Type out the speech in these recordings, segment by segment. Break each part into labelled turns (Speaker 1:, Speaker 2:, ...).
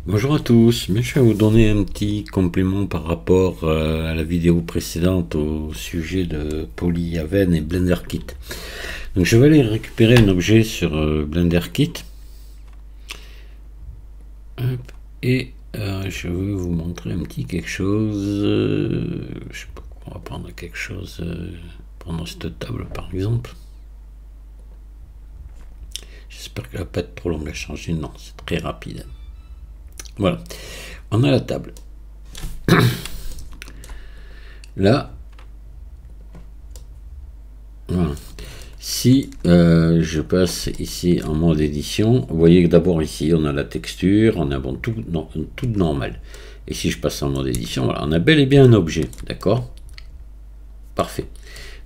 Speaker 1: Bonjour à tous, mais je vais vous donner un petit complément par rapport à la vidéo précédente au sujet de Polyhaven et BlenderKit. Donc je vais aller récupérer un objet sur BlenderKit et je vais vous montrer un petit quelque chose. Je sais pas, on va prendre quelque chose, prendre cette table par exemple. J'espère qu'elle va pas être trop longue à changer, non, c'est très rapide. Voilà, on a la table. Là, voilà. Si je passe ici en mode édition, vous voyez que d'abord ici on a la texture, on a bon, tout normal. Et si je passe en mode édition, voilà, on a bel et bien un objet, d'accord? Parfait.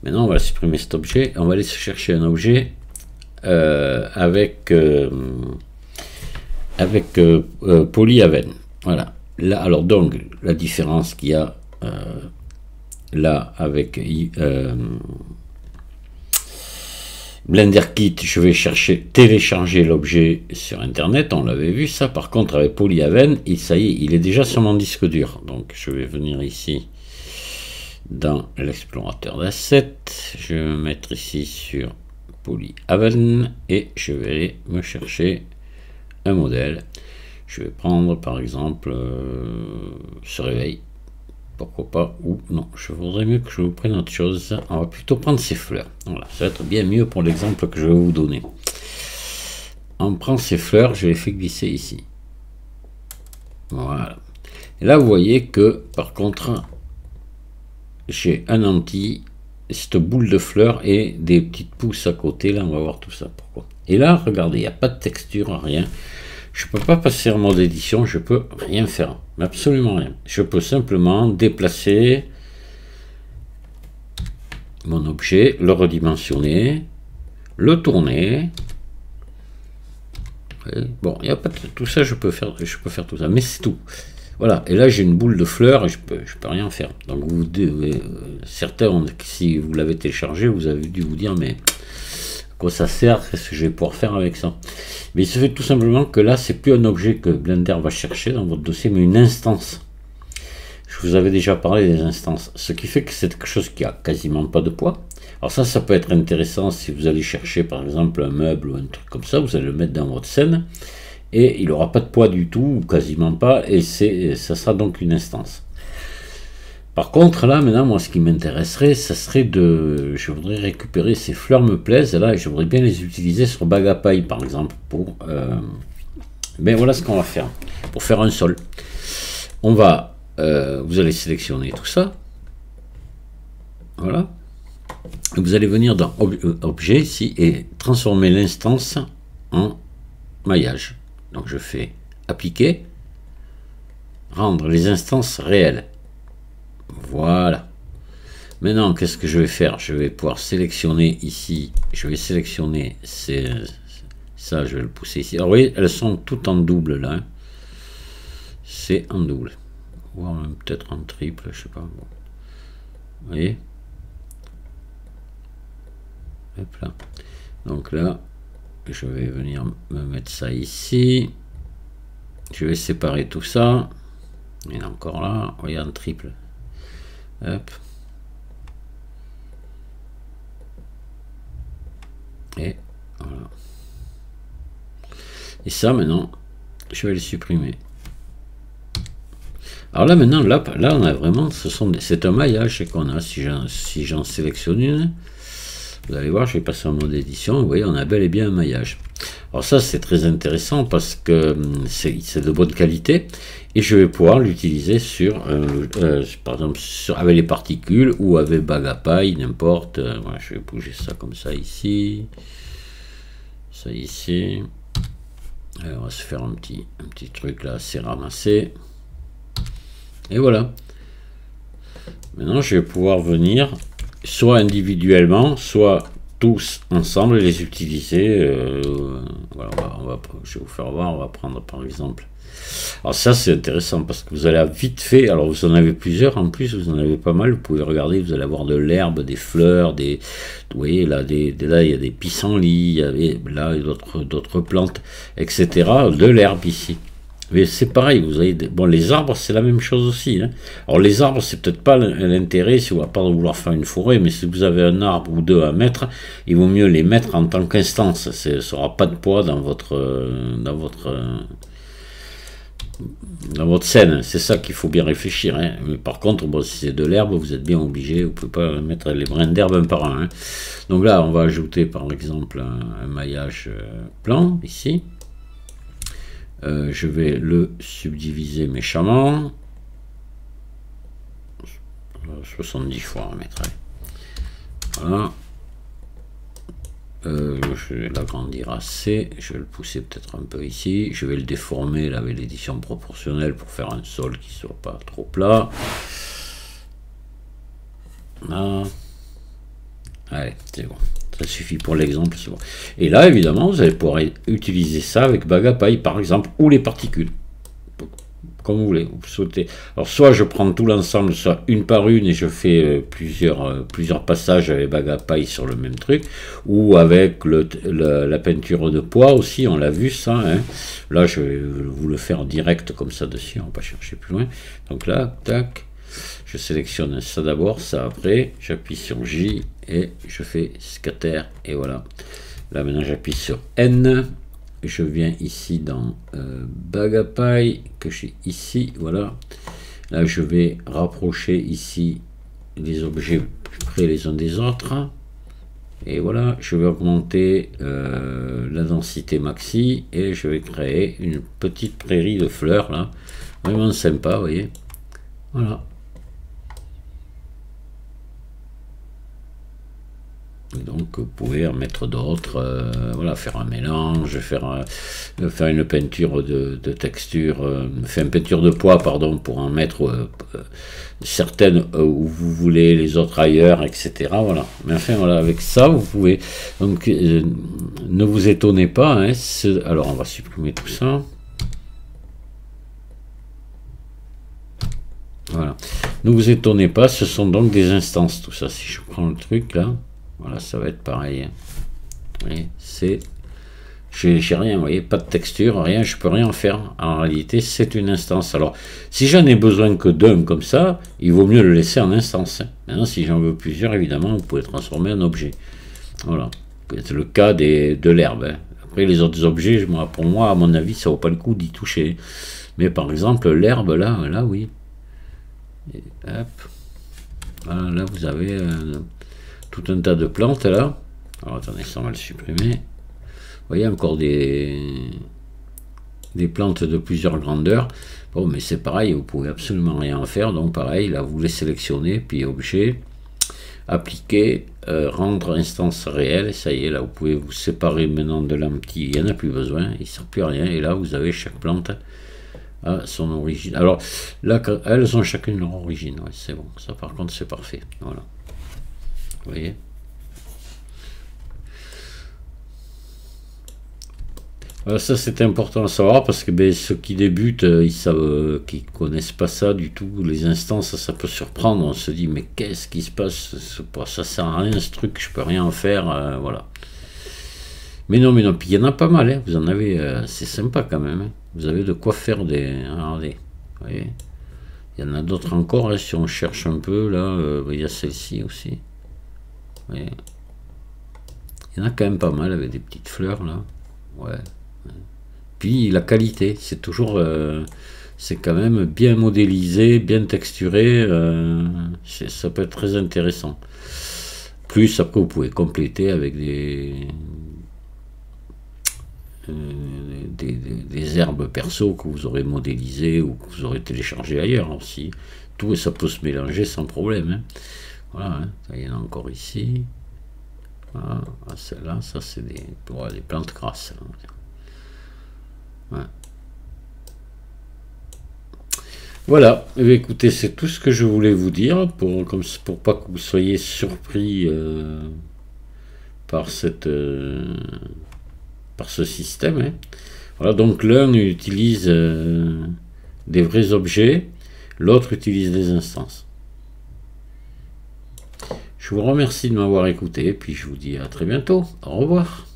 Speaker 1: Maintenant on va supprimer cet objet, on va aller chercher un objet avec Polyhaven. Voilà. Là, alors donc la différence qu'il y a là avec BlenderKit, je vais chercher télécharger l'objet sur internet, on l'avait vu ça. Par contre avec Polyhaven, ça y est, il est déjà sur mon disque dur. Donc je vais venir ici dans l'explorateur d'assets, je vais me mettre ici sur Polyhaven et je vais aller me chercher un modèle. Je vais prendre par exemple ce réveil, pourquoi pas, ou non, je voudrais mieux que je vous prenne autre chose. On va plutôt prendre ces fleurs. Voilà, ça va être bien mieux pour l'exemple que je vais vous donner. On prend ces fleurs, je les fais glisser ici. Voilà. Et là vous voyez que par contre j'ai un anti, cette boule de fleurs et des petites pousses à côté. Là on va voir tout ça, pourquoi. Et là regardez, il n'y a pas de texture, rien. Je ne peux pas passer en mode édition, je peux rien faire, absolument rien. Je peux simplement déplacer mon objet, le redimensionner, le tourner. Bon, il n'y a pas de, tout ça, je peux faire tout ça, mais c'est tout. Voilà, et là j'ai une boule de fleurs et je peux rien faire. Donc vous devez, certains, si vous l'avez téléchargé, vous avez dû vous dire, mais quoi ça sert, qu'est-ce que je vais pouvoir faire avec ça? Mais il se fait tout simplement que là c'est plus un objet que Blender va chercher dans votre dossier, mais une instance. Je vous avais déjà parlé des instances, ce qui fait que c'est quelque chose qui a quasiment pas de poids. Alors ça peut être intéressant si vous allez chercher par exemple un meuble ou un truc comme ça, vous allez le mettre dans votre scène et il n'aura pas de poids du tout, ou quasiment pas, et ça sera donc une instance. Par contre, là, maintenant, moi, ce qui m'intéresserait, ça serait je voudrais récupérer ces fleurs me plaisent, là, et je voudrais bien les utiliser sur Bagapaille, par exemple, pour... ben voilà ce qu'on va faire, pour faire un sol. On va... vous allez sélectionner tout ça. Voilà. Vous allez venir dans Objet, ici, et transformer l'instance en maillage. Donc, je fais Appliquer, rendre les instances réelles. Voilà. Maintenant, qu'est-ce que je vais faire? Je vais pouvoir sélectionner ici. Je vais sélectionner ça, je vais le pousser ici. Alors, vous voyez, elles sont toutes en double là. Hein. C'est en double. Voire même peut-être en triple, je sais pas. Bon. Vous voyez? Hop là. Donc là, je vais venir me mettre ça ici. Je vais séparer tout ça. Et encore là, vous voyez, en triple. Hop. Et voilà. Et ça maintenant, je vais le supprimer. Alors là maintenant, là on a vraiment, c'est un maillage qu'on a. Si j'en sélectionne une, vous allez voir, je vais passer en mode édition. Vous voyez, on a bel et bien un maillage. Alors ça c'est très intéressant parce que c'est de bonne qualité et je vais pouvoir l'utiliser sur par exemple avec les particules ou avec Bagapaille, n'importe. Voilà, je vais bouger ça comme ça ici, ça ici. Alors, on va se faire un petit truc là, c'est ramassé et voilà. Maintenant je vais pouvoir venir soit individuellement, soit tous ensemble les utiliser. Voilà, je vais vous faire voir. On va prendre par exemple. Alors ça c'est intéressant parce que vous allez vite fait. Alors vous en avez plusieurs en plus, vous en avez pas mal. Vous pouvez regarder, vous allez avoir de l'herbe, des fleurs, vous voyez là, là il y a des pissenlits, il y avait là d'autres plantes, etc. De l'herbe ici. Mais c'est pareil, vous avez bon, les arbres, c'est la même chose aussi. Hein. Alors les arbres, c'est peut-être pas l'intérêt, si vous n'avez pas de vouloir faire une forêt, mais si vous avez un arbre ou deux à mettre, il vaut mieux les mettre en tant qu'instance. Ça n'aura pas de poids dans votre scène. C'est ça qu'il faut bien réfléchir. Hein. Mais par contre, bon, si c'est de l'herbe, vous êtes bien obligé, vous ne pouvez pas mettre les brins d'herbe un par un. Hein. Donc là, on va ajouter par exemple un maillage plan, ici. Je vais le subdiviser méchamment. 70 fois, on mettrait. Voilà. Je vais l'agrandir assez. Je vais le pousser peut-être un peu ici. Je vais le déformer là, avec l'édition proportionnelle pour faire un sol qui ne soit pas trop plat. Voilà. Allez, c'est bon. Ça suffit pour l'exemple, c'est bon. Et là, évidemment, vous allez pouvoir utiliser ça avec Bagapai, par exemple, ou les particules. Comme vous voulez, vous souhaitez. Alors, soit je prends tout l'ensemble, soit une par une, et je fais plusieurs passages avec Bagapai sur le même truc, ou avec la peinture de poids aussi, on l'a vu ça. Hein. Là, je vais vous le faire direct comme ça dessus, on ne va pas chercher plus loin. Donc là, tac. Je sélectionne ça d'abord, ça après, j'appuie sur J et je fais scatter et voilà. Là maintenant j'appuie sur N, je viens ici dans Bagapai, que j'ai ici, voilà. Là je vais rapprocher ici les objets plus près les uns des autres. Et voilà, je vais augmenter la densité maxi et je vais créer une petite prairie de fleurs là. Vraiment sympa, vous voyez. Voilà. Donc vous pouvez en mettre d'autres, voilà, faire un mélange, faire une peinture de texture, faire une peinture de poids, pardon, pour en mettre certaines où vous voulez, les autres ailleurs, etc. Voilà. Mais enfin voilà, avec ça vous pouvez. Donc ne vous étonnez pas. Hein, alors on va supprimer tout ça. Voilà. Ne vous étonnez pas, ce sont donc des instances, tout ça. Si je prends le truc là. Voilà, ça va être pareil. Vous voyez, j'ai rien, vous voyez, pas de texture, rien, je peux rien faire. En réalité, c'est une instance. Alors, si j'en ai besoin que d'un comme ça, il vaut mieux le laisser en instance. Maintenant, si j'en veux plusieurs, évidemment, vous pouvez transformer en objet. Voilà. C'est le cas de l'herbe. Hein. Après, les autres objets, pour moi, à mon avis, ça vaut pas le coup d'y toucher. Mais par exemple, l'herbe, là, oui. Et, hop. Voilà, là, vous avez tout un tas de plantes là. Alors attendez, ça on va le supprimer. Vous voyez encore des plantes de plusieurs grandeurs. Bon, mais c'est pareil, vous pouvez absolument rien en faire. Donc pareil, là vous les sélectionnez, puis objet, appliquer, rendre instance réelle. Ça y est, là vous pouvez vous séparer maintenant de l'empty. Il n'y en a plus besoin, il ne sert plus à rien. Et là vous avez chaque plante à son origine. Alors là, elles ont chacune leur origine. Ouais, c'est bon, ça par contre c'est parfait. Voilà. Vous voyez, voilà, ça c'est important à savoir parce que ben, ceux qui débutent, ils savent, qui connaissent pas ça du tout, les instances, ça peut surprendre. On se dit mais qu'est-ce qui se passe, ça sert à rien ce truc, je peux rien en faire, voilà. Mais non, puis il y en a pas mal, hein. Vous en avez, c'est sympa quand même. Hein. Vous avez de quoi faire des. Regardez, vous voyez, il y en a d'autres encore. Hein, si on cherche un peu là, il y a celle-ci aussi. Il y en a quand même pas mal avec des petites fleurs là. Ouais. Puis la qualité, c'est toujours, c'est quand même bien modélisé, bien texturé. Ça peut être très intéressant. Plus après vous pouvez compléter avec des herbes perso que vous aurez modélisées ou que vous aurez téléchargé ailleurs aussi. Tout ça peut se mélanger sans problème. Hein. Voilà, hein. Il y en a encore ici. Voilà, celle-là, ça c'est des plantes grasses. Ouais. Voilà, et écoutez, c'est tout ce que je voulais vous dire pour pas que vous soyez surpris par ce système. Hein. Voilà, donc l'un utilise des vrais objets, l'autre utilise des instances. Je vous remercie de m'avoir écouté, puis je vous dis à très bientôt. Au revoir.